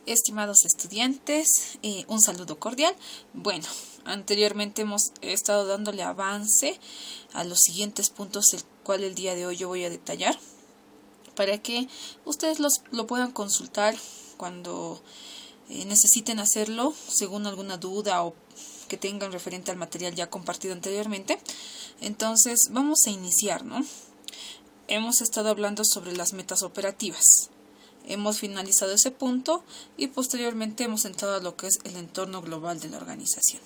Estimados estudiantes, un saludo cordial. Bueno, anteriormente hemos estado dándole avance a los siguientes puntos, el cual el día de hoy yo voy a detallar para que ustedes lo puedan consultar cuando necesiten hacerlo según alguna duda o que tengan referente al material ya compartido anteriormente. Entonces vamos a iniciar, ¿no? Hemos estado hablando sobre las metas operativas. Hemos finalizado ese punto y posteriormente hemos entrado a lo que es el entorno global de la organización.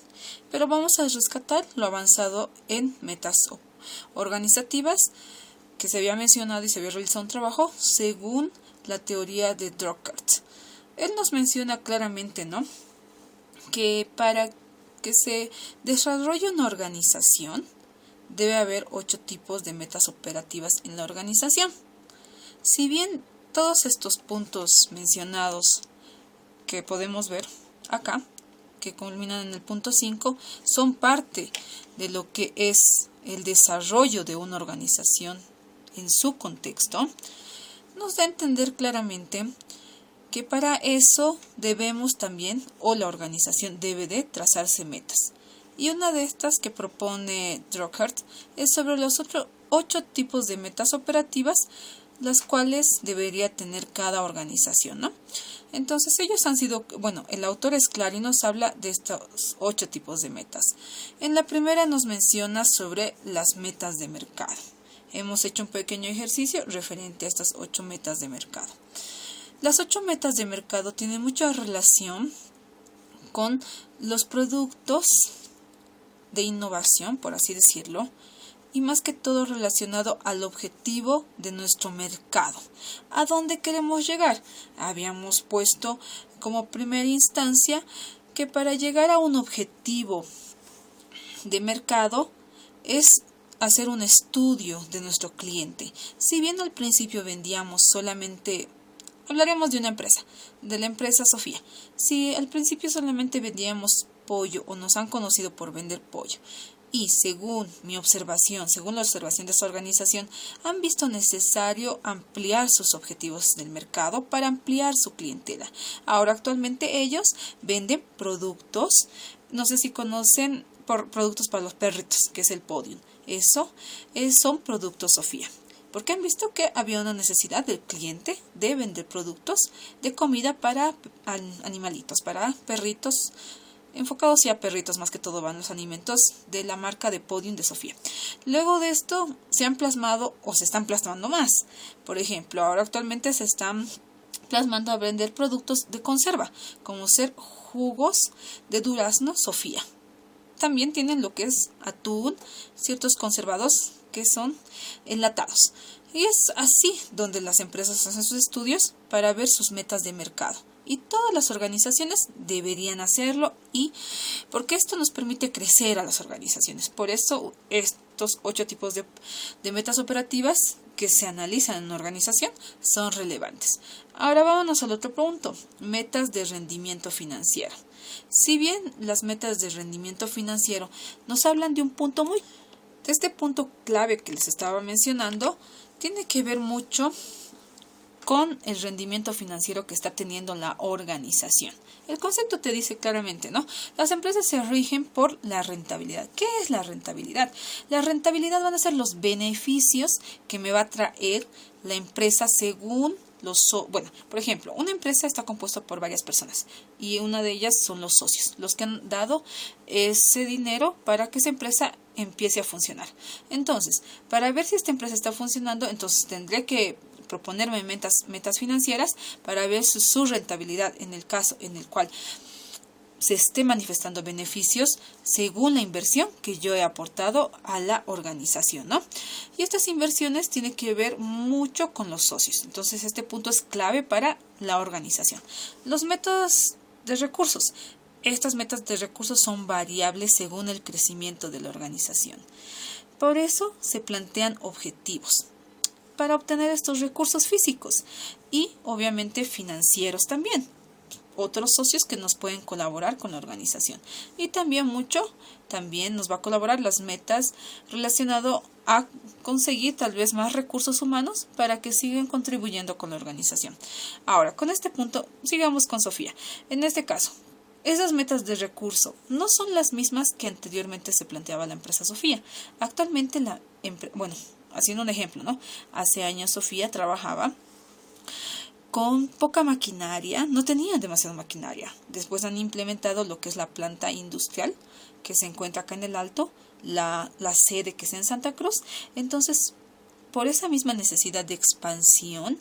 Pero vamos a rescatar lo avanzado en metas organizativas que se había mencionado y se había realizado un trabajo según la teoría de Drucker. Él nos menciona claramente, ¿no?, que para que se desarrolle una organización debe haber 8 tipos de metas operativas en la organización. Si bien todos estos puntos mencionados que podemos ver acá, que culminan en el punto 5, son parte de lo que es el desarrollo de una organización en su contexto, nos da a entender claramente que para eso debemos también, o la organización debe de trazarse metas. Y una de estas que propone Drucker es sobre los 8 tipos de metas operativas, las cuales debería tener cada organización, ¿no? Entonces ellos han sido, el autor es claro y nos habla de estos 8 tipos de metas. En la primera nos menciona sobre las metas de mercado. Hemos hecho un pequeño ejercicio referente a estas 8 metas de mercado. Las 8 metas de mercado tienen mucha relación con los productos de innovación, por así decirlo, y más que todo relacionado al objetivo de nuestro mercado. ¿A dónde queremos llegar? Habíamos puesto como primera instancia que para llegar a un objetivo de mercado es hacer un estudio de nuestro cliente. Si bien al principio vendíamos solamente, hablaremos de una empresa, de la empresa Sofía. Si al principio solamente vendíamos pollo o nos han conocido por vender pollo, y según mi observación, según la observación de esta organización, han visto necesario ampliar sus objetivos del mercado para ampliar su clientela. Ahora actualmente ellos venden productos, no sé si conocen, productos para los perritos, que es el Podium. Eso son productos Sofía. Porque han visto que había una necesidad del cliente de vender productos de comida para animalitos, para perritos, enfocados ya a perritos, más que todo van los alimentos de la marca de Podium de Sofía. Luego de esto se han plasmado o se están plasmando más. Por ejemplo, ahora actualmente se están plasmando a vender productos de conserva, como ser jugos de durazno Sofía. También tienen lo que es atún, ciertos conservados que son enlatados. Y es así donde las empresas hacen sus estudios para ver sus metas de mercado. Y todas las organizaciones deberían hacerlo, y porque esto nos permite crecer a las organizaciones. Por eso estos 8 tipos de metas operativas que se analizan en una organización son relevantes. Ahora vámonos al otro punto, metas de rendimiento financiero. Si bien las metas de rendimiento financiero nos hablan de un punto de este punto clave que les estaba mencionando, tiene que ver mucho con el rendimiento financiero que está teniendo la organización. El concepto te dice claramente, ¿no? Las empresas se rigen por la rentabilidad. ¿Qué es la rentabilidad? La rentabilidad van a ser los beneficios que me va a traer la empresa según por ejemplo, una empresa está compuesta por varias personas y una de ellas son los socios, los que han dado ese dinero para que esa empresa empiece a funcionar. Entonces, para ver si esta empresa está funcionando, entonces tendré que proponerme metas financieras para ver su rentabilidad en el caso en el cual se esté manifestando beneficios según la inversión que yo he aportado a la organización, ¿no? Y estas inversiones tienen que ver mucho con los socios. Entonces, este punto es clave para la organización. Los métodos de recursos. Estas metas de recursos son variables según el crecimiento de la organización. Por eso se plantean objetivos para obtener estos recursos físicos y obviamente financieros también. otros socios que nos pueden colaborar con la organización. Y también nos va a colaborar las metas relacionado a conseguir tal vez más recursos humanos para que sigan contribuyendo con la organización. Ahora, con este punto, sigamos con Sofía. En este caso, esas metas de recurso no son las mismas que anteriormente se planteaba la empresa Sofía. Actualmente haciendo un ejemplo, ¿no? Hace años Sofía trabajaba con poca maquinaria, no tenían demasiada maquinaria. Después han implementado lo que es la planta industrial, que se encuentra acá en el Alto, la sede que es en Santa Cruz. Entonces, por esa misma necesidad de expansión,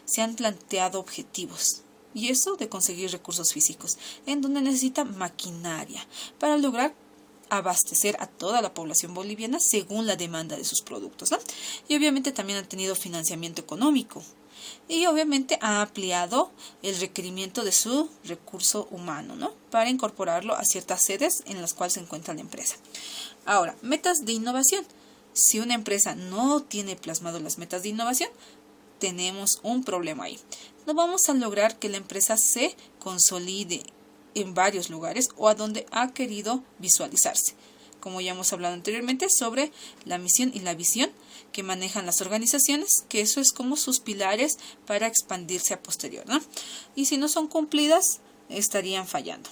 se han planteado objetivos. Y eso de conseguir recursos físicos, en donde necesita maquinaria para lograr abastecer a toda la población boliviana según la demanda de sus productos, ¿no? Y obviamente también han tenido financiamiento económico. Y obviamente ha ampliado el requerimiento de su recurso humano, ¿no? Para incorporarlo a ciertas sedes en las cuales se encuentra la empresa. Ahora, metas de innovación. Si una empresa no tiene plasmado las metas de innovación, tenemos un problema ahí. No vamos a lograr que la empresa se consolide en varios lugares o a donde ha querido visualizarse. Como ya hemos hablado anteriormente sobre la misión y la visión que manejan las organizaciones, que eso es como sus pilares para expandirse a posterior, ¿no? Y si no son cumplidas, estarían fallando.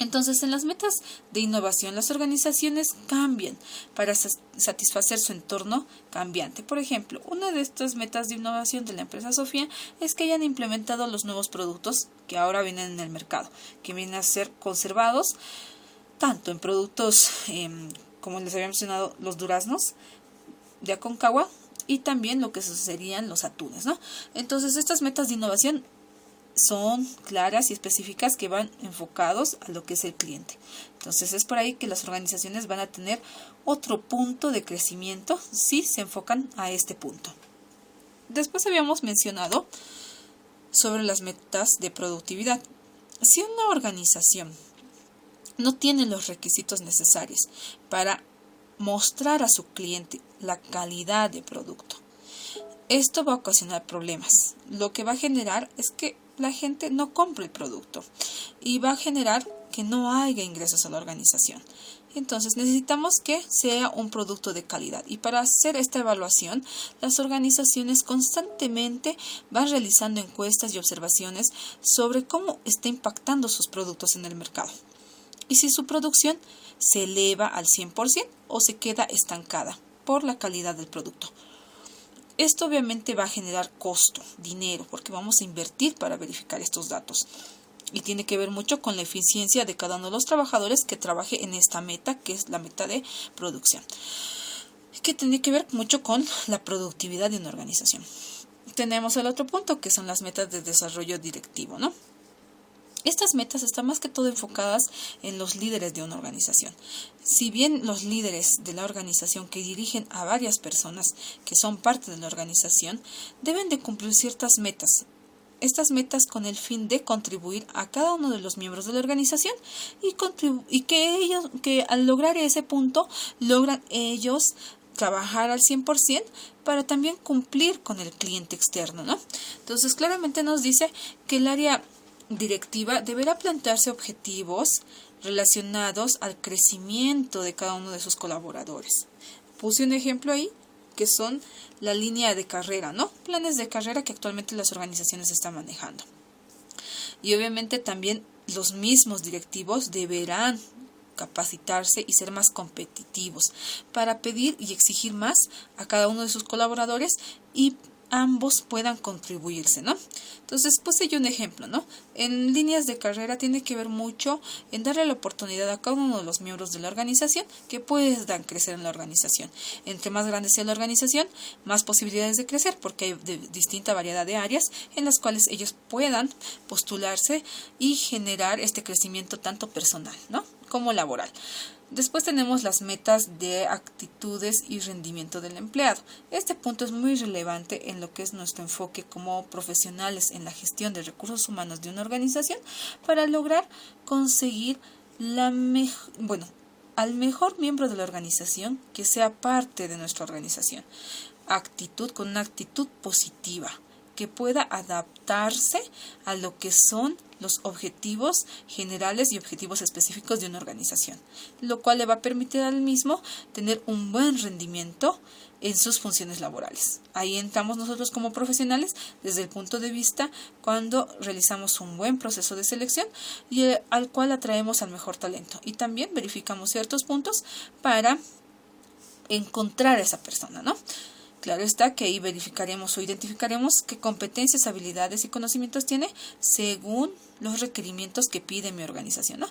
Entonces, en las metas de innovación, las organizaciones cambian para satisfacer su entorno cambiante. Por ejemplo, una de estas metas de innovación de la empresa Sofía es que hayan implementado los nuevos productos que ahora vienen en el mercado, que vienen a ser conservados tanto en productos, como les había mencionado, los duraznos de Aconcagua y también lo que serían los atunes, ¿no? Entonces, estas metas de innovación son claras y específicas que van enfocados a lo que es el cliente. Entonces, es por ahí que las organizaciones van a tener otro punto de crecimiento si se enfocan a este punto. Después habíamos mencionado sobre las metas de productividad. Si una organización no tiene los requisitos necesarios para mostrar a su cliente la calidad de producto, esto va a ocasionar problemas. Lo que va a generar es que la gente no compre el producto y va a generar que no haya ingresos a la organización. Entonces necesitamos que sea un producto de calidad, y para hacer esta evaluación las organizaciones constantemente van realizando encuestas y observaciones sobre cómo está impactando sus productos en el mercado y si su producción se eleva al 100% o se queda estancada por la calidad del producto. Esto obviamente va a generar costo, dinero, porque vamos a invertir para verificar estos datos. Y tiene que ver mucho con la eficiencia de cada uno de los trabajadores que trabaje en esta meta, que es la meta de producción. Que tiene que ver mucho con la productividad de una organización. Tenemos el otro punto, que son las metas de desarrollo directivo, ¿no? Estas metas están más que todo enfocadas en los líderes de una organización. Si bien los líderes de la organización que dirigen a varias personas que son parte de la organización deben de cumplir ciertas metas. Estas metas con el fin de contribuir a cada uno de los miembros de la organización y que al lograr ese punto logran ellos trabajar al 100% para también cumplir con el cliente externo, ¿no? Entonces claramente nos dice que el área directiva deberá plantearse objetivos relacionados al crecimiento de cada uno de sus colaboradores. Puse un ejemplo ahí, que son la línea de carrera, ¿no? Planes de carrera que actualmente las organizaciones están manejando. Y obviamente también los mismos directivos deberán capacitarse y ser más competitivos para pedir y exigir más a cada uno de sus colaboradores y ambos puedan contribuirse, ¿no? Entonces puse yo un ejemplo, ¿no? En líneas de carrera tiene que ver mucho en darle la oportunidad a cada uno de los miembros de la organización que puedan crecer en la organización. Entre más grande sea la organización, más posibilidades de crecer, porque hay distinta variedad de áreas en las cuales ellos puedan postularse y generar este crecimiento tanto personal, ¿no?, como laboral. Después tenemos las metas de actitudes y rendimiento del empleado. Este punto es muy relevante en lo que es nuestro enfoque como profesionales en la gestión de recursos humanos de una organización para lograr conseguir al mejor miembro de la organización que sea parte de nuestra organización. Con una actitud positiva, que pueda adaptarse a lo que son los objetivos generales y objetivos específicos de una organización, lo cual le va a permitir al mismo tener un buen rendimiento en sus funciones laborales. Ahí entramos nosotros como profesionales desde el punto de vista cuando realizamos un buen proceso de selección y al cual atraemos al mejor talento, y también verificamos ciertos puntos para encontrar a esa persona, ¿no? Claro está que ahí verificaremos o identificaremos qué competencias, habilidades y conocimientos tiene según los requerimientos que pide mi organización, ¿no?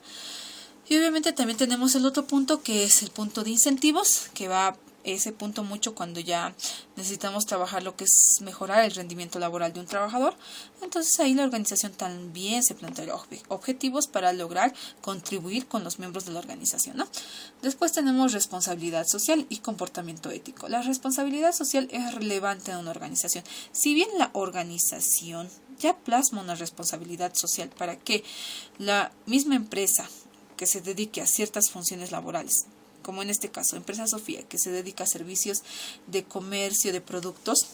Y obviamente también tenemos el otro punto, que es el punto de incentivos, que va ese punto mucho cuando ya necesitamos trabajar lo que es mejorar el rendimiento laboral de un trabajador. Entonces ahí la organización también se plantea objetivos para lograr contribuir con los miembros de la organización, ¿no? Después tenemos responsabilidad social y comportamiento ético. La responsabilidad social es relevante en una organización. Si bien la organización ya plasma una responsabilidad social para que la misma empresa que se dedique a ciertas funciones laborales, como en este caso, Empresa Sofía, que se dedica a servicios de comercio de productos,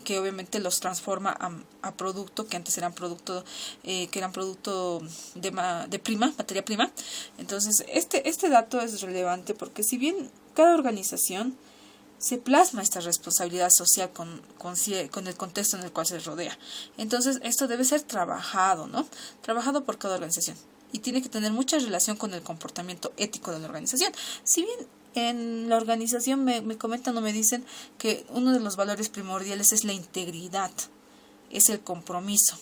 que obviamente los transforma a producto, que antes eran producto, de materia prima. Entonces, este dato es relevante porque si bien cada organización se plasma esta responsabilidad social con el contexto en el cual se rodea. Entonces, esto debe ser trabajado, ¿no? Trabajado por cada organización. Y tiene que tener mucha relación con el comportamiento ético de la organización. Si bien en la organización me comentan o me dicen que uno de los valores primordiales es la integridad, es el compromiso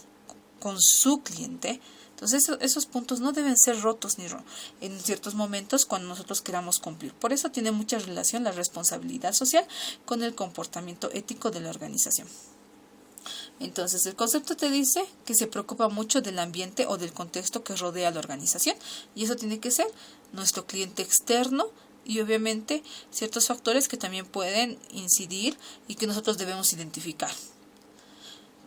con su cliente. Entonces esos puntos no deben ser rotos en ciertos momentos cuando nosotros queramos cumplir. Por eso tiene mucha relación la responsabilidad social con el comportamiento ético de la organización. Entonces, el concepto te dice que se preocupa mucho del ambiente o del contexto que rodea a la organización, y eso tiene que ser nuestro cliente externo y obviamente ciertos factores que también pueden incidir y que nosotros debemos identificar.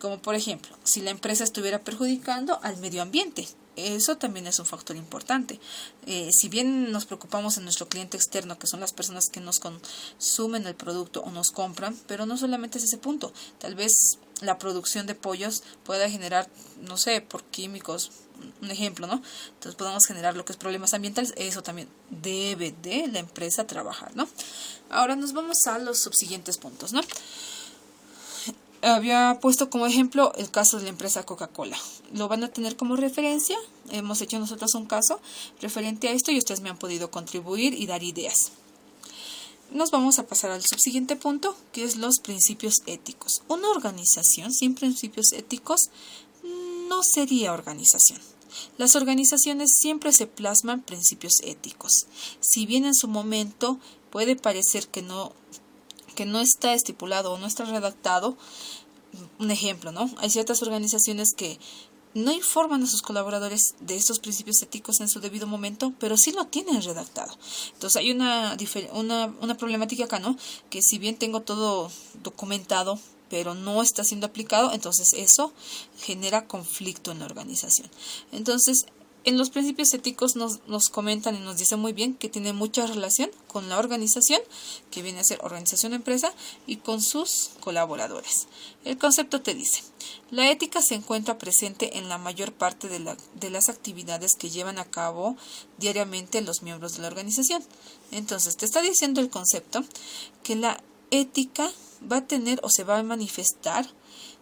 Como por ejemplo, si la empresa estuviera perjudicando al medio ambiente, eso también es un factor importante. Si bien nos preocupamos en nuestro cliente externo, que son las personas que nos consumen el producto o nos compran, pero no solamente es ese punto. Tal vez la producción de pollos pueda generar, no sé, por químicos, un ejemplo, ¿no? Entonces podemos generar lo que es problemas ambientales. Eso también debe de la empresa trabajar, ¿no? Ahora nos vamos a los subsiguientes puntos, ¿no? Había puesto como ejemplo el caso de la empresa Coca-Cola. Lo van a tener como referencia. Hemos hecho nosotros un caso referente a esto y ustedes me han podido contribuir y dar ideas. Nos vamos a pasar al subsiguiente punto, que es los principios éticos. Una organización sin principios éticos no sería organización. Las organizaciones siempre se plasman principios éticos. Si bien en su momento puede parecer que no está estipulado o no está redactado, un ejemplo, ¿no? Hay ciertas organizaciones que no informan a sus colaboradores de estos principios éticos en su debido momento, pero sí lo tienen redactado. Entonces hay una problemática acá, ¿no? Que si bien tengo todo documentado, pero no está siendo aplicado, entonces eso genera conflicto en la organización. Entonces, en los principios éticos nos comentan y nos dicen muy bien que tiene mucha relación con la organización, que viene a ser organización-empresa, y con sus colaboradores. El concepto te dice: la ética se encuentra presente en la mayor parte de las actividades que llevan a cabo diariamente los miembros de la organización. Entonces, te está diciendo el concepto que la ética va a tener o se va a manifestar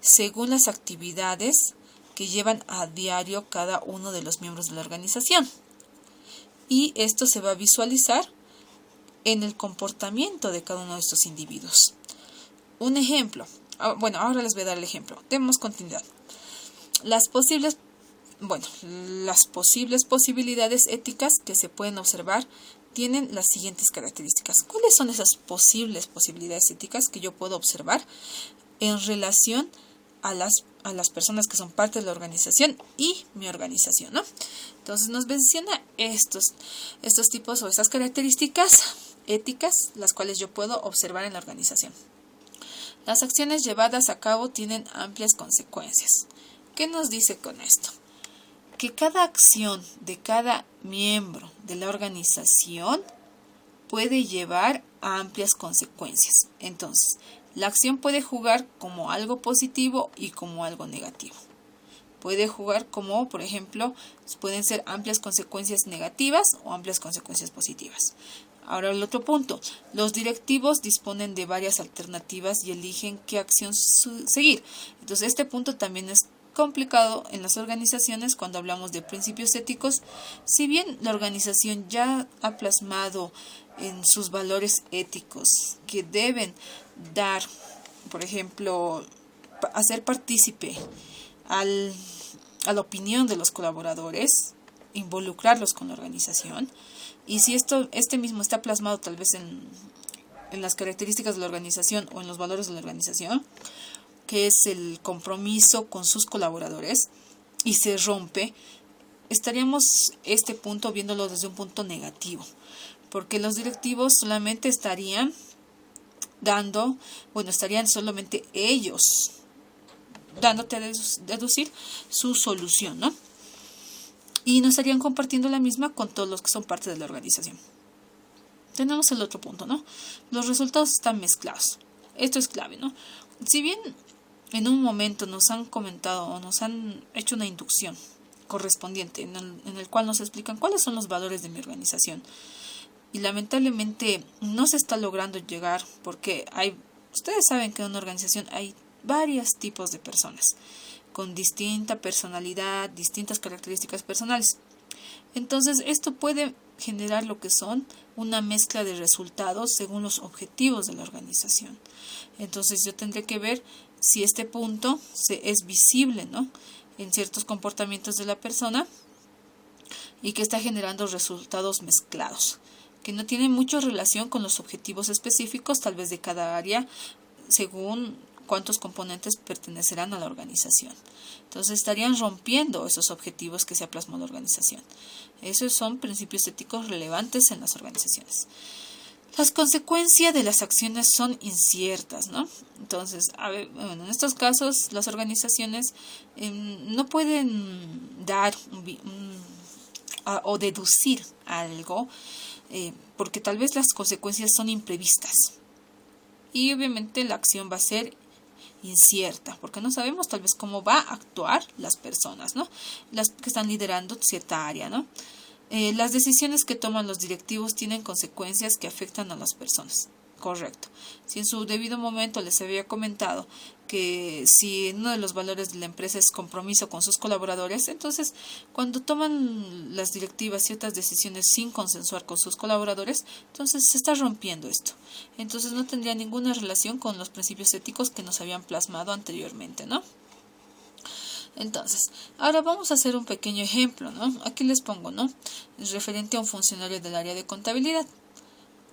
según las actividades que llevan a diario cada uno de los miembros de la organización. Y esto se va a visualizar en el comportamiento de cada uno de estos individuos. Un ejemplo. Bueno, ahora les voy a dar el ejemplo. Demos continuidad. Las posibles posibilidades éticas que se pueden observar tienen las siguientes características. ¿Cuáles son esas posibles posibilidades éticas que yo puedo observar en relación a las personas que son parte de la organización y mi organización, ¿no? Entonces nos menciona estos tipos o estas características éticas, las cuales yo puedo observar en la organización. Las acciones llevadas a cabo tienen amplias consecuencias. ¿Qué nos dice con esto? Que cada acción de cada miembro de la organización puede llevar a amplias consecuencias. Entonces, La acción puede jugar como algo positivo y como algo negativo. Puede jugar como, por ejemplo, pueden ser amplias consecuencias negativas o amplias consecuencias positivas. Ahora el otro punto, los directivos disponen de varias alternativas y eligen qué acción seguir. Entonces este punto también es complicado en las organizaciones cuando hablamos de principios éticos. Si bien la organización ya ha plasmado en sus valores éticos que deben dar, por ejemplo, hacer partícipe a la opinión de los colaboradores, involucrarlos con la organización, y si este mismo está plasmado tal vez en las características de la organización o en los valores de la organización, que es el compromiso con sus colaboradores, y se rompe, estaríamos este punto viéndolo desde un punto negativo, porque los directivos solamente estarían estarían solamente ellos dándote a deducir su solución, ¿no? Y no estarían compartiendo la misma con todos los que son parte de la organización. Tenemos el otro punto, ¿no? Los resultados están mezclados. Esto es clave, ¿no? Si bien en un momento nos han comentado o nos han hecho una inducción correspondiente en el cual nos explican cuáles son los valores de mi organización, y lamentablemente no se está logrando llegar porque ustedes saben que en una organización hay varios tipos de personas con distinta personalidad, distintas características personales. Entonces, esto puede generar lo que son una mezcla de resultados según los objetivos de la organización. Entonces, yo tendré que ver si este punto es visible, ¿no?, en ciertos comportamientos de la persona y que está generando resultados mezclados, que no tienen mucha relación con los objetivos específicos, tal vez de cada área, según cuántos componentes pertenecerán a la organización. Entonces estarían rompiendo esos objetivos que se ha plasmado la organización. Esos son principios éticos relevantes en las organizaciones. Las consecuencias de las acciones son inciertas, ¿no? Entonces, en estos casos, las organizaciones no pueden dar o deducir algo porque tal vez las consecuencias son imprevistas. Y obviamente la acción va a ser incierta, porque no sabemos tal vez cómo va a actuar las personas, ¿no?, las que están liderando cierta área, ¿no? Las decisiones que toman los directivos tienen consecuencias que afectan a las personas. Correcto. Si en su debido momento les había comentado que si uno de los valores de la empresa es compromiso con sus colaboradores, entonces cuando toman las directivas ciertas decisiones sin consensuar con sus colaboradores, entonces se está rompiendo esto. Entonces no tendría ninguna relación con los principios éticos que nos habían plasmado anteriormente, ¿no? Entonces, ahora vamos a hacer un pequeño ejemplo, ¿no? Aquí les pongo, ¿no?, referente a un funcionario del área de contabilidad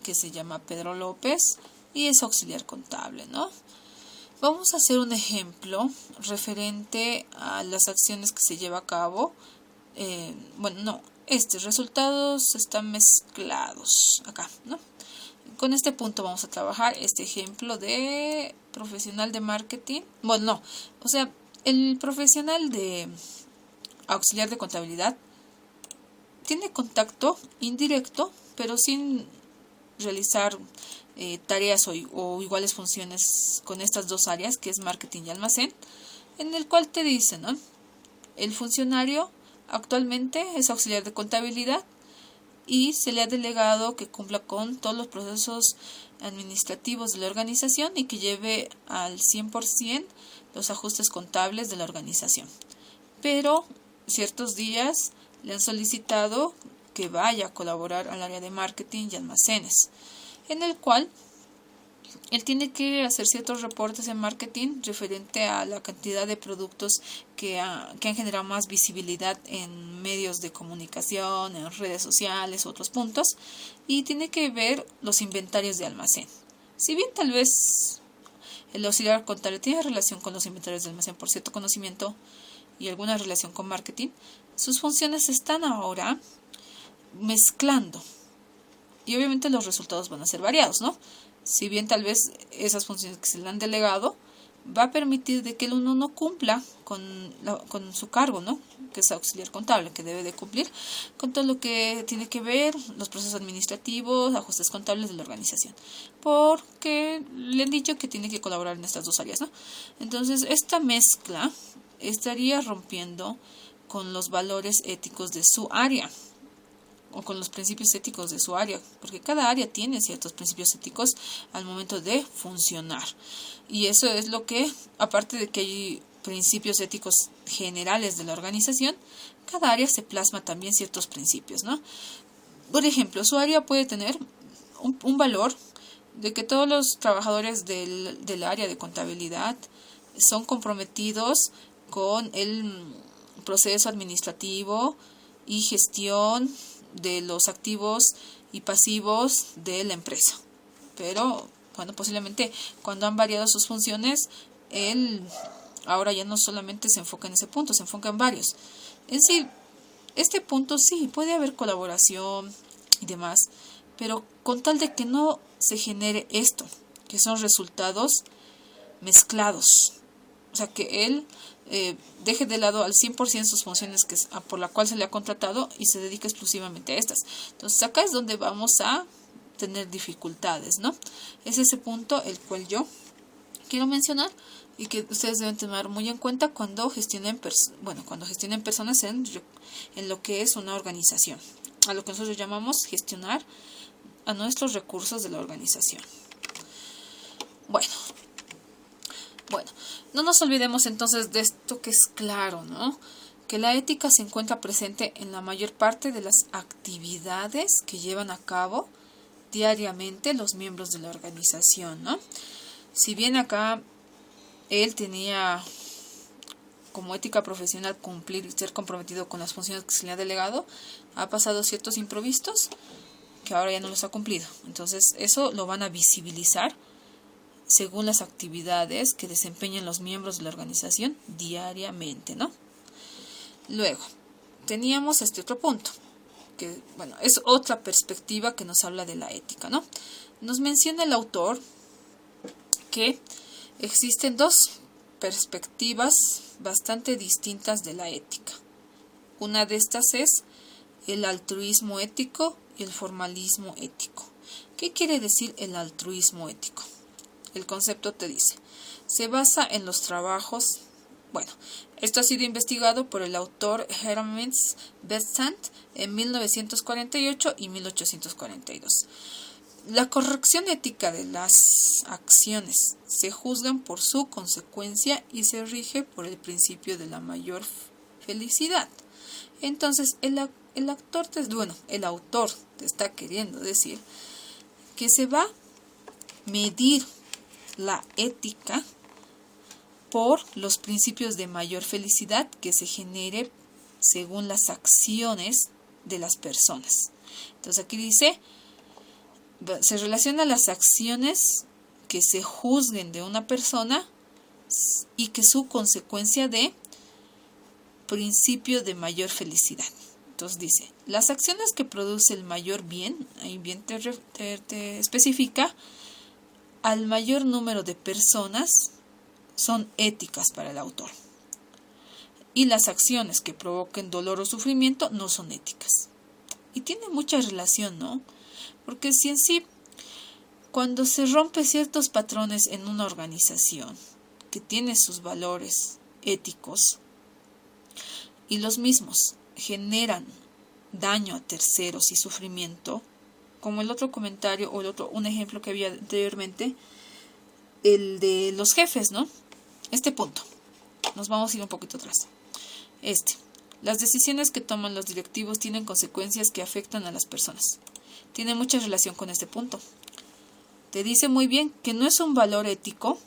que se llama Pedro López y es auxiliar contable, ¿no? Vamos a hacer un ejemplo referente a las acciones que se lleva a cabo. Resultados están mezclados acá, ¿no? Con este punto vamos a trabajar este ejemplo de profesional de marketing. El profesional de auxiliar de contabilidad tiene contacto indirecto, pero sin realizar tareas o iguales funciones con estas dos áreas, que es marketing y almacén, en el cual te dice, ¿no?, el funcionario actualmente es auxiliar de contabilidad y se le ha delegado que cumpla con todos los procesos administrativos de la organización y que lleve al 100% los ajustes contables de la organización. Pero ciertos días le han solicitado que vaya a colaborar al área de marketing y almacenes, en el cual él tiene que hacer ciertos reportes en marketing referente a la cantidad de productos que han generado más visibilidad en medios de comunicación, en redes sociales, otros puntos, y tiene que ver los inventarios de almacén. Si bien tal vez el auxiliar contable tiene relación con los inventarios de almacén por cierto conocimiento y alguna relación con marketing, sus funciones se están ahora mezclando y obviamente los resultados van a ser variados, ¿no? Si bien tal vez esas funciones que se le han delegado va a permitir de que el uno no cumpla con su cargo, ¿no? Que es auxiliar contable, que debe de cumplir con todo lo que tiene que ver los procesos administrativos, ajustes contables de la organización, porque le han dicho que tiene que colaborar en estas dos áreas, ¿no? Entonces, esta mezcla estaría rompiendo con los valores éticos de su área, o con los principios éticos de su área, porque cada área tiene ciertos principios éticos al momento de funcionar. Y eso es lo que, aparte de que hay principios éticos generales de la organización, cada área se plasma también ciertos principios, ¿no? Por ejemplo, su área puede tener un valor de que todos los trabajadores del área de contabilidad son comprometidos con el proceso administrativo y gestión de los activos y pasivos de la empresa. Pero, bueno, posiblemente cuando han variado sus funciones, él ahora ya no solamente se enfoca en ese punto, se enfoca en varios. En sí, este punto sí, puede haber colaboración y demás, pero con tal de que no se genere esto, que son resultados mezclados. O sea, que él deje de lado al 100% sus funciones por la cual se le ha contratado y se dedique exclusivamente a estas. Entonces, acá es donde vamos a tener dificultades, ¿no? Es ese punto el cual yo quiero mencionar y que ustedes deben tener muy en cuenta cuando gestionen personas en lo que es una organización, a lo que nosotros llamamos gestionar a nuestros recursos de la organización. Bueno, no nos olvidemos entonces de esto que es claro, ¿no? Que la ética se encuentra presente en la mayor parte de las actividades que llevan a cabo diariamente los miembros de la organización, ¿no? Si bien acá él tenía como ética profesional cumplir y ser comprometido con las funciones que se le ha delegado, ha pasado ciertos imprevistos que ahora ya no los ha cumplido. Entonces, eso lo van a visibilizar según las actividades que desempeñan los miembros de la organización diariamente, ¿no? Luego, teníamos este otro punto, que, bueno, es otra perspectiva que nos habla de la ética, ¿no? Nos menciona el autor que existen dos perspectivas bastante distintas de la ética. Una de estas es el altruismo ético y el formalismo ético. ¿Qué quiere decir el altruismo ético? El concepto te dice, se basa en los trabajos, esto ha sido investigado por el autor Hermes Besant en 1948 y 1842. La corrección ética de las acciones se juzgan por su consecuencia y se rige por el principio de la mayor felicidad. Entonces, el autor te está queriendo decir que se va a medir la ética por los principios de mayor felicidad que se genere según las acciones de las personas. Entonces aquí dice, se relaciona las acciones que se juzguen de una persona y que su consecuencia de principio de mayor felicidad. Entonces dice, las acciones que produce el mayor bien, ahí bien te especifica, al mayor número de personas son éticas para el autor. Y las acciones que provoquen dolor o sufrimiento no son éticas. Y tiene mucha relación, ¿no? Porque si en sí, cuando se rompen ciertos patrones en una organización que tiene sus valores éticos y los mismos generan daño a terceros y sufrimiento, como el otro comentario o un ejemplo que había anteriormente, el de los jefes, ¿no? Este punto, nos vamos a ir un poquito atrás. Las decisiones que toman los directivos tienen consecuencias que afectan a las personas. Tiene mucha relación con este punto. Te dice muy bien que no es un valor ético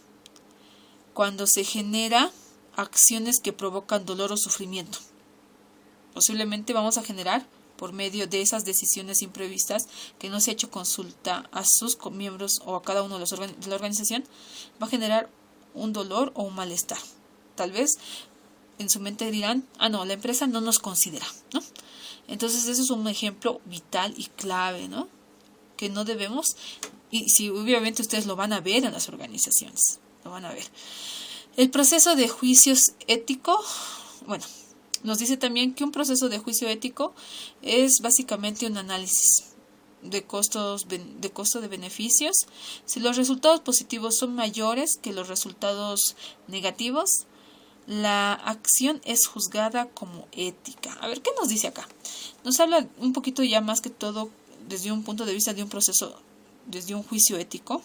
cuando se genera acciones que provocan dolor o sufrimiento. Posiblemente vamos a generar por medio de esas decisiones imprevistas que no se ha hecho consulta a sus miembros o a cada uno de la organización, va a generar un dolor o un malestar. Tal vez en su mente dirán, la empresa no nos considera, ¿no? Entonces eso es un ejemplo vital y clave, ¿no? Que no debemos, y si obviamente ustedes lo van a ver en las organizaciones, lo van a ver. El proceso de juicio ético, bueno, nos dice también que un proceso de juicio ético es básicamente un análisis de costo de beneficios. Si los resultados positivos son mayores que los resultados negativos, la acción es juzgada como ética. A ver, ¿qué nos dice acá? Nos habla un poquito ya más que todo desde un punto de vista de un proceso, desde un juicio ético.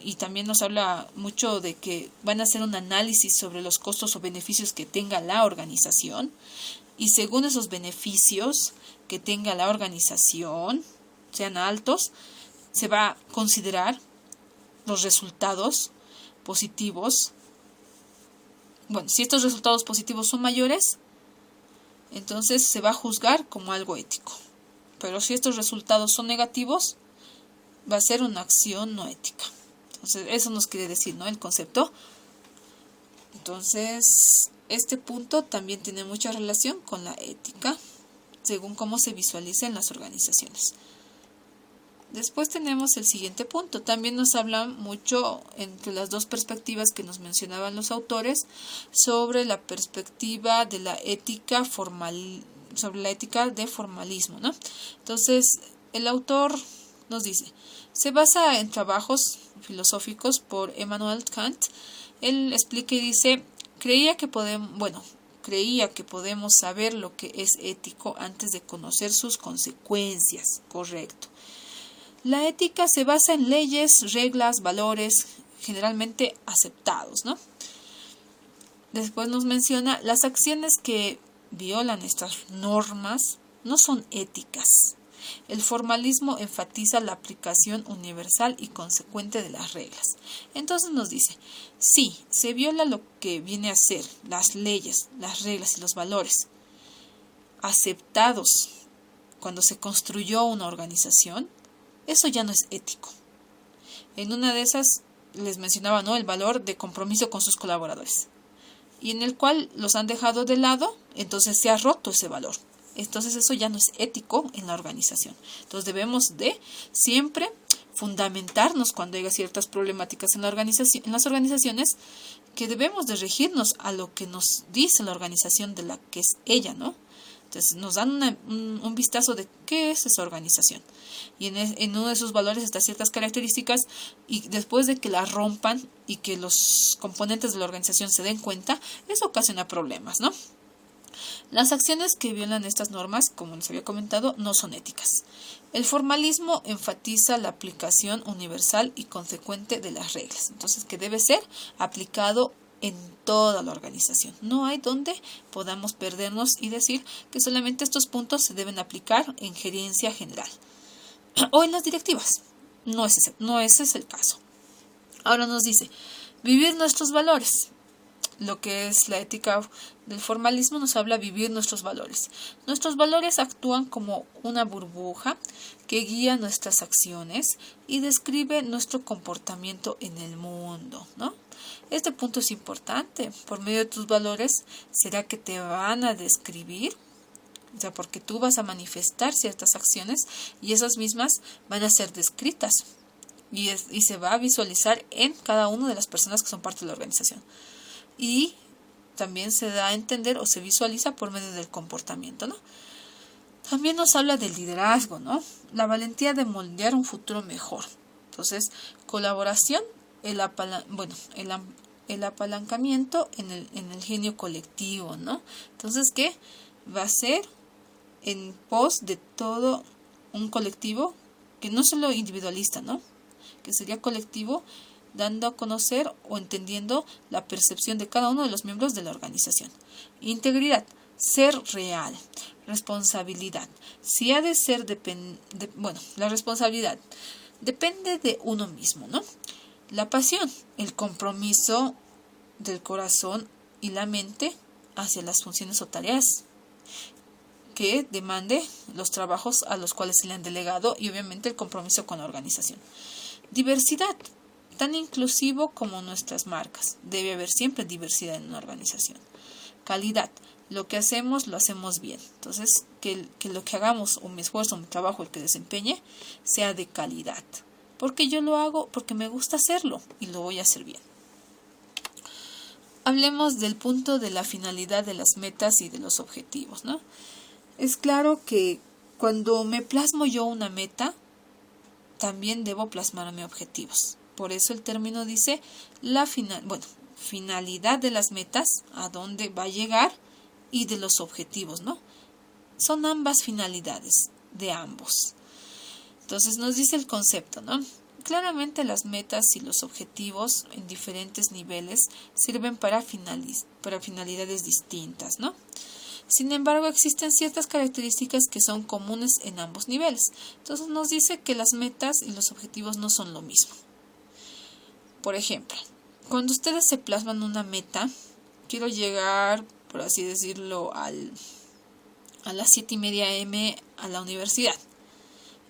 Y también nos habla mucho de que van a hacer un análisis sobre los costos o beneficios que tenga la organización. Y según esos beneficios que tenga la organización, sean altos, se va a considerar los resultados positivos. Bueno, si estos resultados positivos son mayores, entonces se va a juzgar como algo ético. Pero si estos resultados son negativos, va a ser una acción no ética. Entonces, eso nos quiere decir, ¿no? El concepto. Entonces, este punto también tiene mucha relación con la ética, según cómo se visualiza en las organizaciones. Después tenemos el siguiente punto. También nos habla mucho entre las dos perspectivas que nos mencionaban los autores sobre la perspectiva de la ética sobre la ética de formalismo, ¿no? Entonces, el autor nos dice, se basa en trabajos filosóficos por Immanuel Kant. Él explica y dice, creía que podemos saber lo que es ético antes de conocer sus consecuencias. Correcto. La ética se basa en leyes, reglas, valores generalmente aceptados, ¿no? Después nos menciona, las acciones que violan estas normas no son éticas. El formalismo enfatiza la aplicación universal y consecuente de las reglas. Entonces nos dice, sí, se viola lo que viene a ser las leyes, las reglas y los valores aceptados cuando se construyó una organización. Eso ya no es ético. En una de esas les mencionaba, ¿no?, el valor de compromiso con sus colaboradores, y en el cual los han dejado de lado, entonces se ha roto ese valor. Entonces eso ya no es ético en la organización. Entonces debemos de siempre fundamentarnos cuando haya ciertas problemáticas en las organizaciones, que debemos de regirnos a lo que nos dice la organización de la que es ella, ¿no? Entonces nos dan un vistazo de qué es esa organización. Y en uno de sus valores están ciertas características, y después de que las rompan y que los componentes de la organización se den cuenta, eso ocasiona problemas, ¿no? Las acciones que violan estas normas, como les había comentado, no son éticas. El formalismo enfatiza la aplicación universal y consecuente de las reglas. Entonces, que debe ser aplicado en toda la organización. No hay donde podamos perdernos y decir que solamente estos puntos se deben aplicar en gerencia general o en las directivas. No ese es el caso. Ahora nos dice, vivir nuestros valores. Lo que es la ética del formalismo nos habla de vivir nuestros valores. Nuestros valores actúan como una burbuja que guía nuestras acciones y describe nuestro comportamiento en el mundo, ¿no? Este punto es importante. Por medio de tus valores será que te van a describir, o sea, porque tú vas a manifestar ciertas acciones y esas mismas van a ser descritas y se va a visualizar en cada una de las personas que son parte de la organización. Y también se da a entender o se visualiza por medio del comportamiento, ¿no? También nos habla del liderazgo, ¿no? La valentía de moldear un futuro mejor. Entonces, colaboración, el apalancamiento en el genio colectivo, ¿no? Entonces, ¿qué va a ser en pos de todo un colectivo que no solo individualista, ¿no? Que sería colectivo, dando a conocer o entendiendo la percepción de cada uno de los miembros de la organización. Integridad, ser real. Responsabilidad. Si ha de ser la responsabilidad depende de uno mismo, ¿no? La pasión, el compromiso del corazón y la mente hacia las funciones o tareas que demande los trabajos a los cuales se le han delegado, y obviamente el compromiso con la organización. Diversidad, tan inclusivo como nuestras marcas. Debe haber siempre diversidad en una organización. Calidad, lo que hacemos, lo hacemos bien. Entonces, que lo que hagamos, o mi esfuerzo, mi trabajo, el que desempeñe, sea de calidad. Porque yo lo hago porque me gusta hacerlo y lo voy a hacer bien. hablemos del punto de la finalidad de las metas y de los objetivos, ¿no? Es claro que cuando me plasmo yo una meta, también debo plasmarme objetivos. Por eso el término dice finalidad de las metas, a dónde va a llegar, y de los objetivos, ¿no? Son ambas finalidades de ambos. Entonces nos dice el concepto, ¿no? Claramente las metas y los objetivos en diferentes niveles sirven para finalidades distintas, ¿no? Sin embargo, existen ciertas características que son comunes en ambos niveles. Entonces nos dice que las metas y los objetivos no son lo mismo. Por ejemplo, cuando ustedes se plasman una meta, quiero llegar, por así decirlo, a las 7:30 a.m. a la universidad.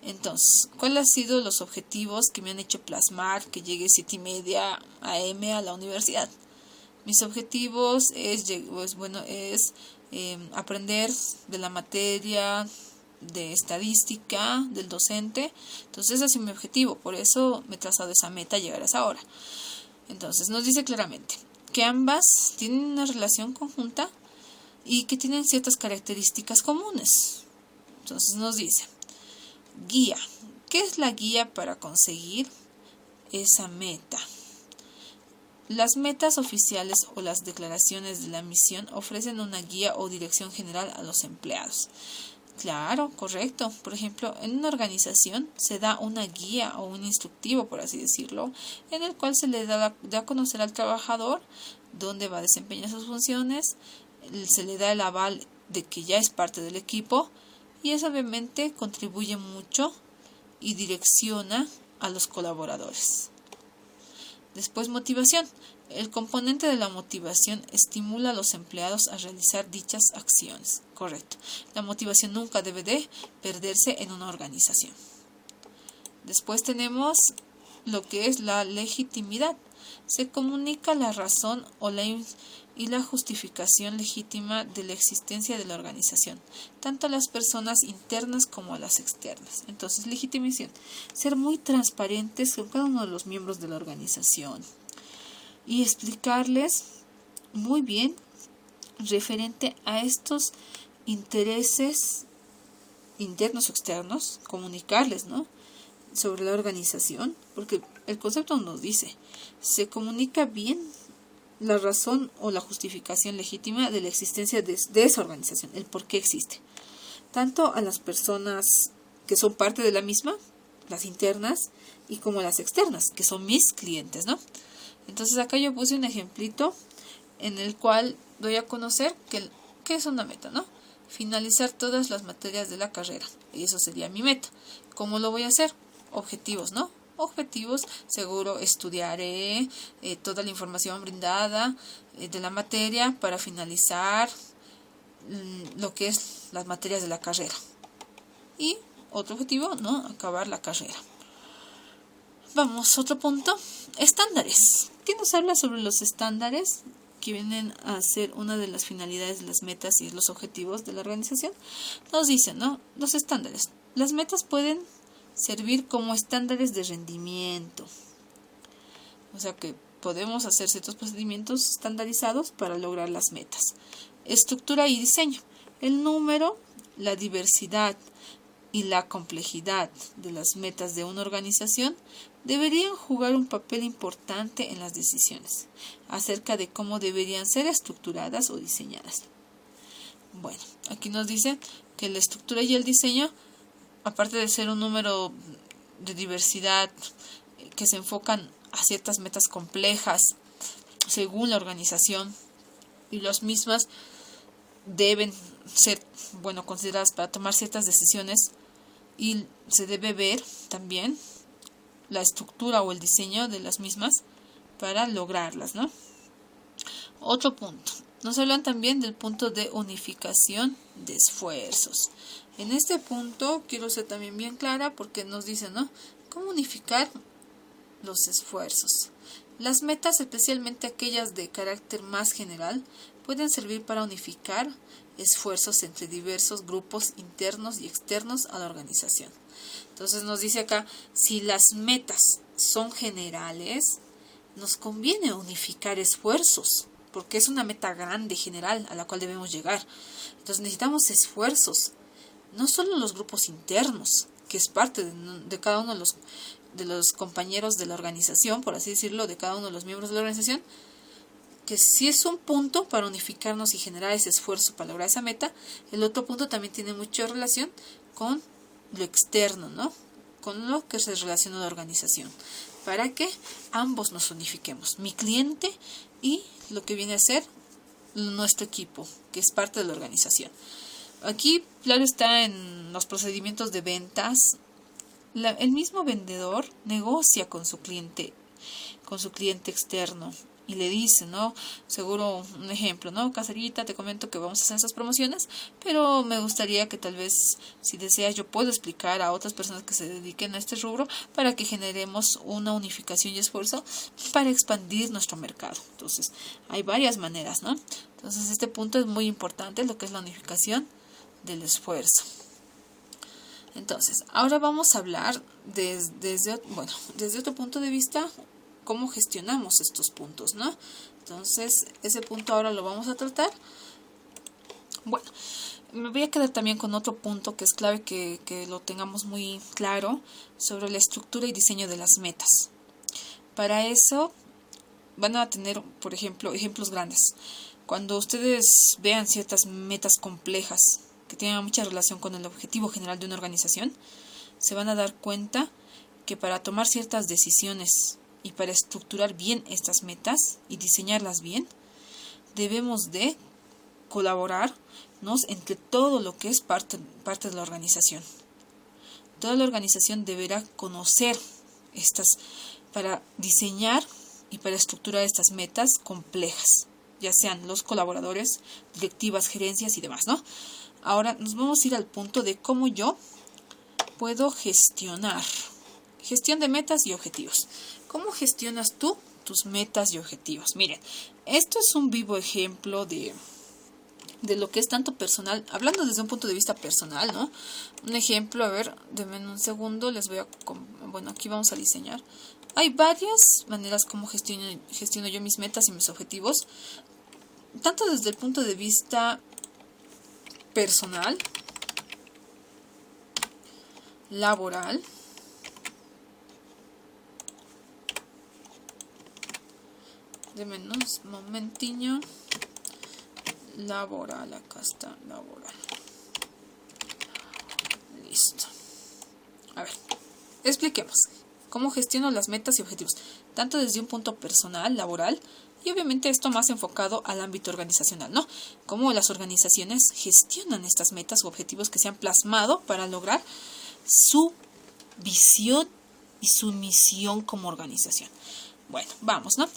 Entonces, ¿cuáles han sido los objetivos que me han hecho plasmar que llegue 7:30 a.m. a la universidad? Mis objetivos es aprender de la materia de estadística del docente. Entonces, ese ha sido mi objetivo. Por eso me he trazado esa meta, llegar a esa hora. Entonces, nos dice claramente que ambas tienen una relación conjunta y que tienen ciertas características comunes. Entonces, nos dice guía. ¿Qué es la guía para conseguir esa meta? Las metas oficiales o las declaraciones de la misión ofrecen una guía o dirección general a los empleados. Claro, correcto. Por ejemplo, en una organización se da una guía o un instructivo, por así decirlo, en el cual se le da a conocer al trabajador dónde va a desempeñar sus funciones, se le da el aval de que ya es parte del equipo, y eso obviamente contribuye mucho y direcciona a los colaboradores. Después, motivación. El componente de la motivación estimula a los empleados a realizar dichas acciones. Correcto. La motivación nunca debe de perderse en una organización. Después tenemos lo que es la legitimidad. Se comunica la razón y la justificación legítima de la existencia de la organización, tanto a las personas internas como a las externas. Entonces, legitimación, ser muy transparentes con cada uno de los miembros de la organización y explicarles muy bien referente a estos intereses internos o externos, comunicarles, ¿no?, sobre la organización, porque el concepto nos dice, se comunica bien la razón o la justificación legítima de la existencia de esa organización, el por qué existe, tanto a las personas que son parte de la misma, las internas, y como las externas, que son mis clientes, ¿no? Entonces acá yo puse un ejemplito en el cual doy a conocer que es una meta, ¿no? Finalizar todas las materias de la carrera, y eso sería mi meta. ¿Cómo lo voy a hacer? Objetivos, ¿no? Objetivos, seguro estudiaré toda la información brindada de la materia para finalizar lo que es las materias de la carrera. Y otro objetivo, ¿no?, acabar la carrera. Vamos, otro punto, estándares. ¿Qué nos habla sobre los estándares que vienen a ser una de las finalidades de las metas y los objetivos de la organización? Nos dicen, ¿no?, los estándares. Las metas pueden servir como estándares de rendimiento. O sea que podemos hacer ciertos procedimientos estandarizados para lograr las metas. Estructura y diseño. El número, la diversidad y la complejidad de las metas de una organización deberían jugar un papel importante en las decisiones acerca de cómo deberían ser estructuradas o diseñadas. Bueno, aquí nos dice que la estructura y el diseño, aparte de ser un número de diversidad que se enfocan a ciertas metas complejas según la organización, y las mismas deben ser, consideradas para tomar ciertas decisiones, y se debe ver también la estructura o el diseño de las mismas para lograrlas, ¿no? Otro punto. Nos hablan también del punto de unificación de esfuerzos. En este punto quiero ser también bien clara porque nos dicen, ¿no?, cómo unificar los esfuerzos. Las metas, especialmente aquellas de carácter más general, pueden servir para unificar esfuerzos entre diversos grupos internos y externos a la organización. Entonces nos dice acá, si las metas son generales, nos conviene unificar esfuerzos porque es una meta grande, general, a la cual debemos llegar. Entonces necesitamos esfuerzos, no solo los grupos internos, que es parte de cada uno de los compañeros de la organización, por así decirlo, de cada uno de los miembros de la organización, que sí es un punto para unificarnos y generar ese esfuerzo para lograr esa meta. El otro punto también tiene mucha relación con lo externo, ¿no? Con lo que se relaciona a la organización, para que ambos nos unifiquemos, mi cliente y lo que viene a ser nuestro equipo, que es parte de la organización. Aquí, claro está, en los procedimientos de ventas, el mismo vendedor negocia con su cliente externo y le dice, ¿no? Seguro, un ejemplo, ¿no? Caserita, te comento que vamos a hacer esas promociones, pero me gustaría que tal vez, si deseas, yo puedo explicar a otras personas que se dediquen a este rubro para que generemos una unificación y esfuerzo para expandir nuestro mercado. Entonces, hay varias maneras, ¿no? Entonces, este punto es muy importante, lo que es la unificación del esfuerzo. Entonces, ahora vamos a hablar desde otro punto de vista, cómo gestionamos estos puntos, ¿no? Entonces, ese punto ahora lo vamos a tratar. Bueno, me voy a quedar también con otro punto que es clave que lo tengamos muy claro, sobre la estructura y diseño de las metas. Para eso van a tener, por ejemplo, ejemplos grandes. Cuando ustedes vean ciertas metas complejas que tienen mucha relación con el objetivo general de una organización, se van a dar cuenta que para tomar ciertas decisiones y para estructurar bien estas metas y diseñarlas bien, debemos de colaborarnos entre todo lo que es parte de la organización. Toda la organización deberá conocer para diseñar y para estructurar estas metas complejas, ya sean los colaboradores, directivas, gerencias y demás, ¿no? Ahora nos vamos a ir al punto de cómo yo puedo gestionar. Gestión de metas y objetivos. ¿Cómo gestionas tú tus metas y objetivos? Miren, esto es un vivo ejemplo de lo que es tanto personal, hablando desde un punto de vista personal, ¿no? Un ejemplo, a ver, denme un segundo, aquí vamos a diseñar. Hay varias maneras como gestiono yo mis metas y mis objetivos, tanto desde el punto de vista personal, laboral, denme un momentiño. Laboral, acá está, laboral. Listo. A ver, expliquemos cómo gestiono las metas y objetivos, tanto desde un punto personal, laboral, y obviamente esto más enfocado al ámbito organizacional, ¿no? Cómo las organizaciones gestionan estas metas u objetivos que se han plasmado para lograr su visión y su misión como organización. Bueno, vamos, ¿no?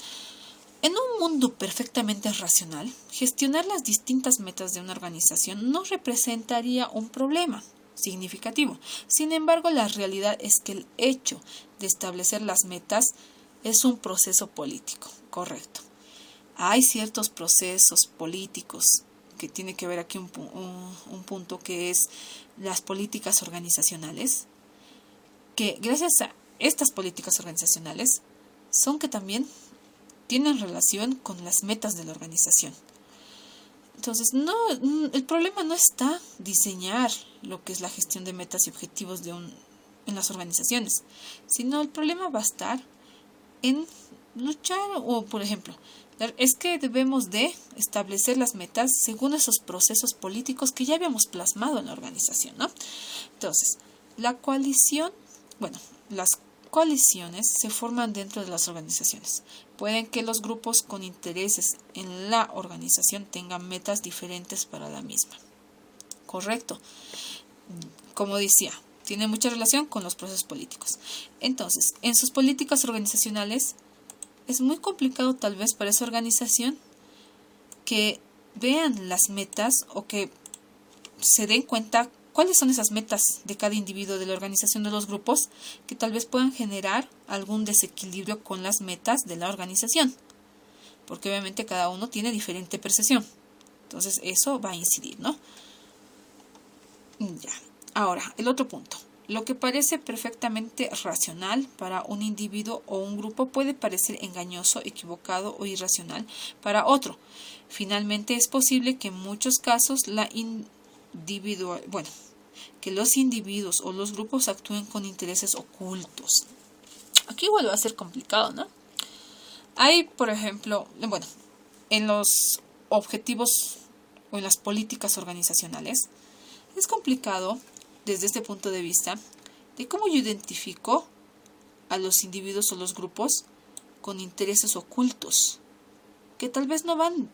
En un mundo perfectamente racional, gestionar las distintas metas de una organización no representaría un problema significativo. Sin embargo, la realidad es que el hecho de establecer las metas es un proceso político, correcto. Hay ciertos procesos políticos que tiene que ver aquí un punto que es las políticas organizacionales, que gracias a estas políticas organizacionales son que también tienen relación con las metas de la organización. Entonces, el problema no está diseñar lo que es la gestión de metas y objetivos en las organizaciones, sino el problema va a estar en luchar, o por ejemplo, es que debemos de establecer las metas según esos procesos políticos que ya habíamos plasmado en la organización, ¿no? Entonces, las coaliciones se forman dentro de las organizaciones. Pueden que los grupos con intereses en la organización tengan metas diferentes para la misma. Correcto. Como decía, tiene mucha relación con los procesos políticos. Entonces, en sus políticas organizacionales, es muy complicado tal vez para esa organización que vean las metas o que se den cuenta cuáles son esas metas de cada individuo de la organización de los grupos que tal vez puedan generar algún desequilibrio con las metas de la organización. Porque obviamente cada uno tiene diferente percepción. Entonces eso va a incidir, ¿no? Ya. Ahora, el otro punto. Lo que parece perfectamente racional para un individuo o un grupo puede parecer engañoso, equivocado o irracional para otro. Finalmente, es posible que en muchos casos que los individuos o los grupos actúen con intereses ocultos. Aquí vuelve a ser complicado, ¿no? Hay, por ejemplo, en los objetivos o en las políticas organizacionales, es complicado desde este punto de vista de cómo yo identifico a los individuos o los grupos con intereses ocultos, que tal vez no van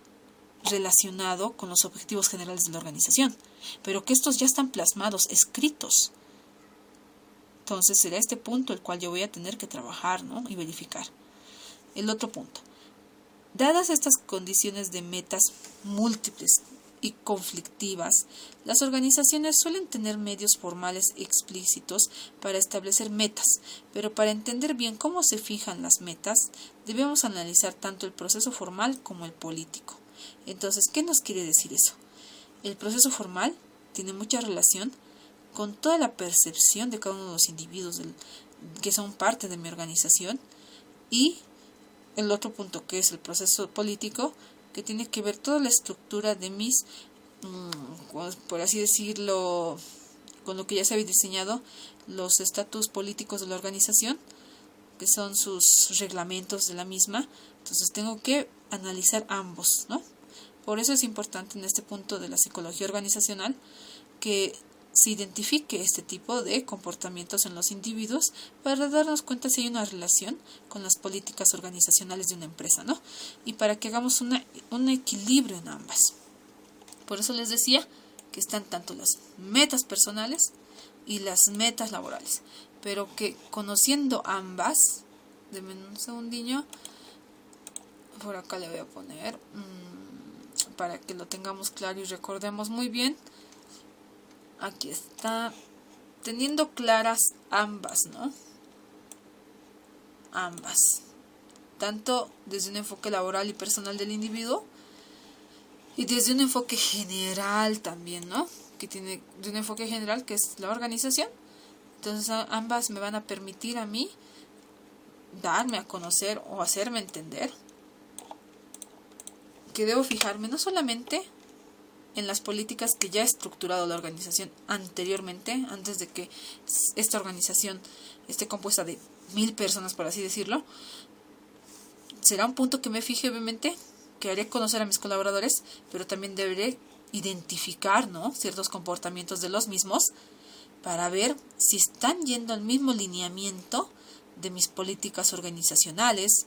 relacionados con los objetivos generales de la organización, pero que estos ya están plasmados, escritos. Entonces será este punto el cual yo voy a tener que trabajar, ¿no? Y verificar. El otro punto. Dadas estas condiciones de metas múltiples y conflictivas, las organizaciones suelen tener medios formales explícitos para establecer metas, pero para entender bien cómo se fijan las metas, debemos analizar tanto el proceso formal como el político. Entonces, ¿qué nos quiere decir eso? El proceso formal tiene mucha relación con toda la percepción de cada uno de los individuos que son parte de mi organización, y el otro punto, que es el proceso político, que tiene que ver toda la estructura de mis, por así decirlo, con lo que ya se había diseñado, los estatus políticos de la organización, que son sus reglamentos de la misma. Entonces tengo que analizar ambos, ¿no? Por eso es importante en este punto de la psicología organizacional que se identifique este tipo de comportamientos en los individuos para darnos cuenta si hay una relación con las políticas organizacionales de una empresa, ¿no? Y para que hagamos un equilibrio en ambas. Por eso les decía que están tanto las metas personales y las metas laborales, pero que conociendo ambas, denme un segundillo, por acá le voy a poner, para que lo tengamos claro y recordemos muy bien. Aquí está, teniendo claras ambas, ¿no? Ambas. Tanto desde un enfoque laboral y personal del individuo y desde un enfoque general también, ¿no? Que tiene de un enfoque general que es la organización. Entonces ambas me van a permitir a mí darme a conocer o hacerme entender que debo fijarme no solamente en las políticas que ya ha estructurado la organización anteriormente, antes de que esta organización esté compuesta de 1000 personas, por así decirlo. Será un punto que me fije, obviamente, que haré conocer a mis colaboradores, pero también deberé identificar, ¿no?, ciertos comportamientos de los mismos para ver si están yendo al mismo lineamiento de mis políticas organizacionales,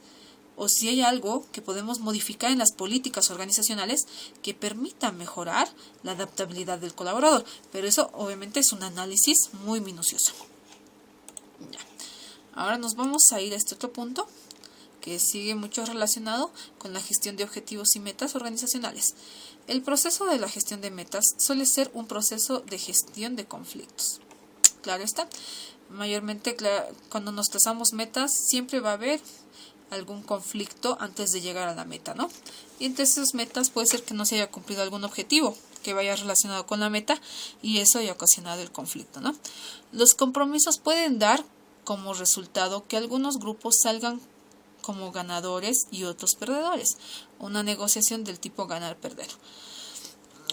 o si hay algo que podemos modificar en las políticas organizacionales que permita mejorar la adaptabilidad del colaborador. Pero eso obviamente es un análisis muy minucioso. Ya. Ahora nos vamos a ir a este otro punto que sigue mucho relacionado con la gestión de objetivos y metas organizacionales. El proceso de la gestión de metas suele ser un proceso de gestión de conflictos. Claro está, mayormente cuando nos trazamos metas siempre va a haber algún conflicto antes de llegar a la meta, ¿no? Y entre esas metas puede ser que no se haya cumplido algún objetivo que vaya relacionado con la meta y eso haya ocasionado el conflicto, ¿no? Los compromisos pueden dar como resultado que algunos grupos salgan como ganadores y otros perdedores. Una negociación del tipo ganar-perder.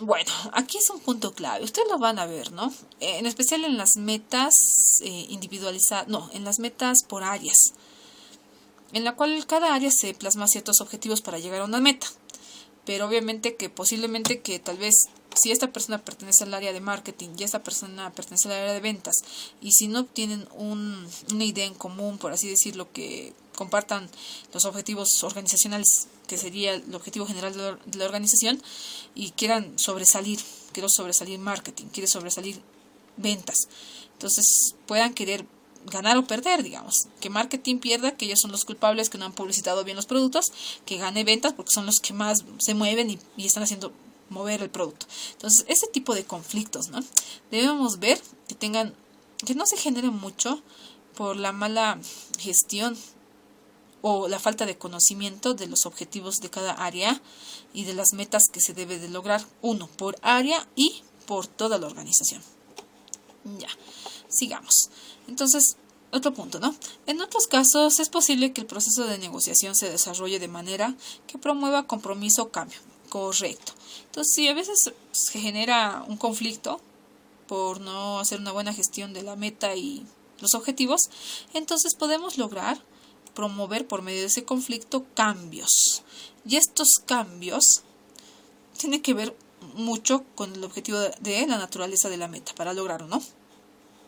Bueno, aquí es un punto clave. Ustedes lo van a ver, ¿no? En especial en las metas individualizadas, en las metas por áreas, en la cual cada área se plasma ciertos objetivos para llegar a una meta. Pero obviamente que posiblemente que tal vez si esta persona pertenece al área de marketing y esta persona pertenece al área de ventas, y si no tienen una idea en común, por así decirlo, que compartan los objetivos organizacionales, que sería el objetivo general de la organización, y quieran sobresalir, quiero sobresalir marketing, quiere sobresalir ventas, entonces puedan querer ganar o perder, digamos, que marketing pierda, que ellos son los culpables que no han publicitado bien los productos, que gane ventas porque son los que más se mueven y están haciendo mover el producto. Entonces, este tipo de conflictos, ¿no?, debemos ver que no se generen mucho por la mala gestión o la falta de conocimiento de los objetivos de cada área y de las metas que se debe de lograr, uno por área y por toda la organización. Ya. Sigamos. Entonces, otro punto, ¿no? En otros casos es posible que el proceso de negociación se desarrolle de manera que promueva compromiso o cambio. Correcto. Entonces, si a veces se genera un conflicto por no hacer una buena gestión de la meta y los objetivos, entonces podemos lograr promover por medio de ese conflicto cambios. Y estos cambios tienen que ver mucho con el objetivo de la naturaleza de la meta para lograrlo, ¿no?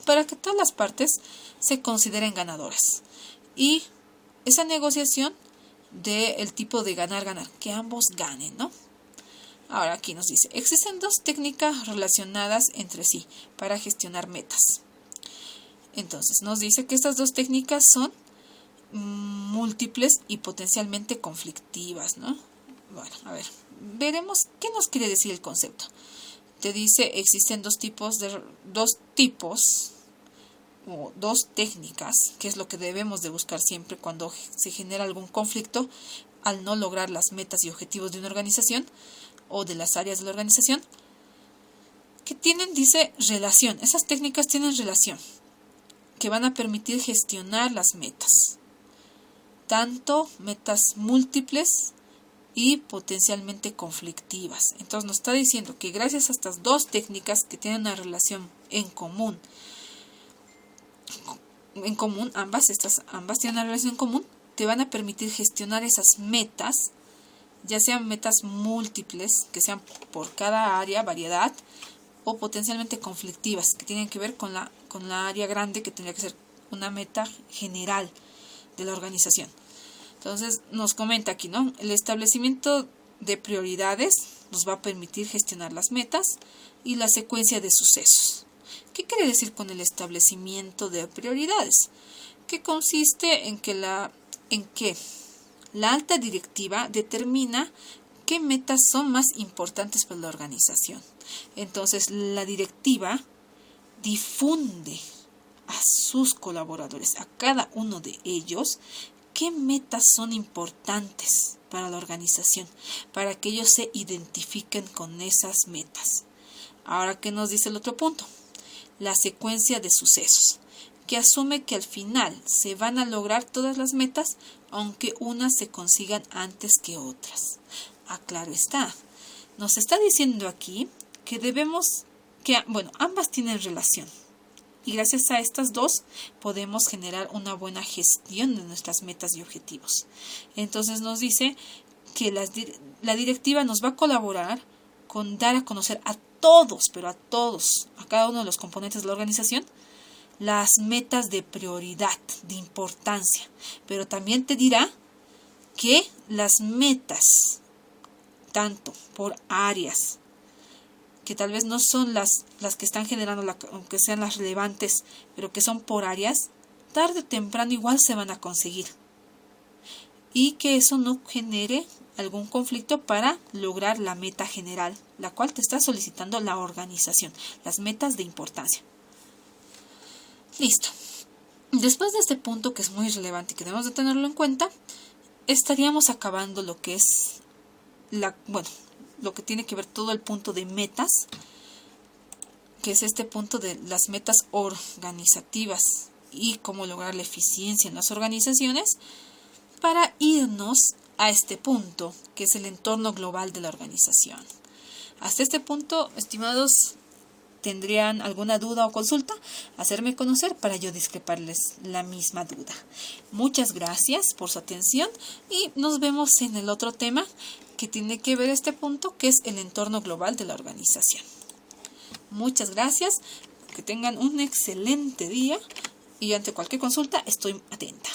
Para que todas las partes se consideren ganadoras. Y esa negociación del tipo de ganar-ganar, que ambos ganen, ¿no? Ahora aquí nos dice, existen dos técnicas relacionadas entre sí para gestionar metas. Entonces nos dice que estas dos técnicas son múltiples y potencialmente conflictivas, ¿no? Bueno, a ver, veremos qué nos quiere decir el concepto. Te dice, existen dos tipos o dos técnicas, que es lo que debemos de buscar siempre cuando se genera algún conflicto al no lograr las metas y objetivos de una organización o de las áreas de la organización, que tienen, dice, relación. Esas técnicas tienen relación, que van a permitir gestionar las metas, tanto metas múltiples y potencialmente conflictivas. Entonces nos está diciendo que gracias a estas dos técnicas que tienen una relación en común, ambas tienen una relación en común, te van a permitir gestionar esas metas, ya sean metas múltiples, que sean por cada área, variedad, o potencialmente conflictivas, que tienen que ver con la área grande, que tendría que ser una meta general de la organización. Entonces nos comenta aquí, ¿no? El establecimiento de prioridades nos va a permitir gestionar las metas y la secuencia de sucesos. ¿Qué quiere decir con el establecimiento de prioridades? Que consiste en que la alta directiva determina qué metas son más importantes para la organización. Entonces la directiva difunde a sus colaboradores, a cada uno de ellos, qué metas son importantes para la organización, para que ellos se identifiquen con esas metas. Ahora, ¿qué nos dice el otro punto? La secuencia de sucesos, que asume que al final se van a lograr todas las metas, aunque unas se consigan antes que otras. Claro está. Nos está diciendo aquí que ambas tienen relación. Y gracias a estas dos podemos generar una buena gestión de nuestras metas y objetivos. Entonces nos dice que la directiva nos va a colaborar con dar a conocer a todos, a cada uno de los componentes de la organización, las metas de prioridad, de importancia. Pero también te dirá que las metas, tanto por áreas, que tal vez no son las que están generando, aunque sean las relevantes, pero que son por áreas, tarde o temprano igual se van a conseguir. Y que eso no genere algún conflicto para lograr la meta general, la cual te está solicitando la organización, las metas de importancia. Listo. Después de este punto, que es muy relevante y que debemos de tenerlo en cuenta, estaríamos acabando lo que es lo que tiene que ver todo el punto de metas, que es este punto de las metas organizativas y cómo lograr la eficiencia en las organizaciones, para irnos a este punto, que es el entorno global de la organización. Hasta este punto, estimados, ¿tendrían alguna duda o consulta? Hacerme conocer para yo discreparles la misma duda. Muchas gracias por su atención y nos vemos en el otro tema que tiene que ver este punto, que es el entorno global de la organización. Muchas gracias, que tengan un excelente día y ante cualquier consulta estoy atenta.